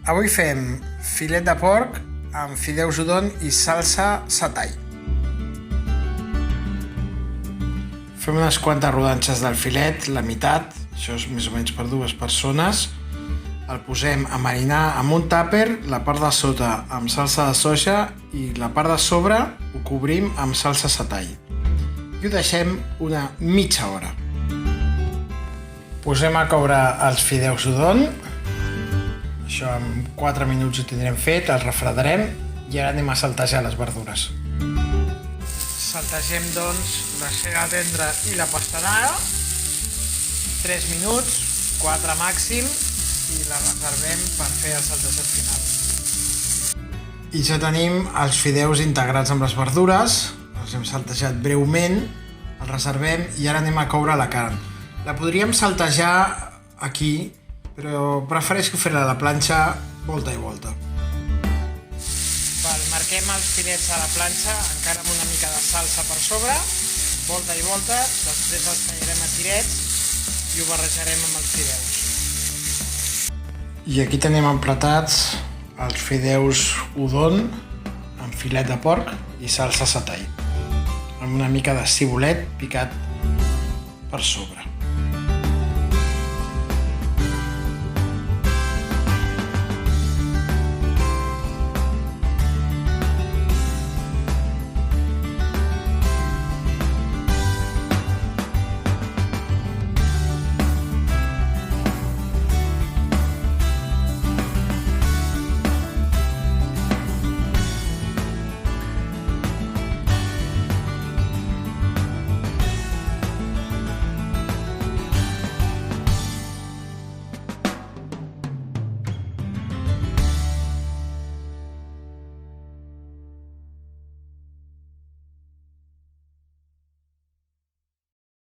Avui fem filet de porc amb fideus udon i salsa satay. Fem unes quantes rodanxes del filet, la meitat, això és més o menys per 2 persones. El posem a marinar amb un tàper, la part de sota amb salsa de soja i la part de sobre ho cobrim amb salsa satay. I ho deixem una mitja hora. Posem a coure els fideus udon. Això en 4 minuts ho tindrem fet, els refredarem i ara anem a saltejar les verdures. Saltegem doncs la ceba tendra i la pastanaga, 3 minuts, 4 màxim, i la reservem per fer el saltejat final. I ja tenim els fideus integrats amb les verdures, els hem saltejat breument, els reservem i ara anem a coure la carn. La podríem saltejar aquí, però prefereixo fer-la a la planxa volta i volta. Marquem els filets a la planxa, encara amb una mica de salsa per sobre, volta i volta, després els tallarem a tirets i ho barrejarem amb els fideus. I aquí tenim emplatats els fideus udon amb filet de porc i salsa satay, amb una mica de cibulet picat per sobre.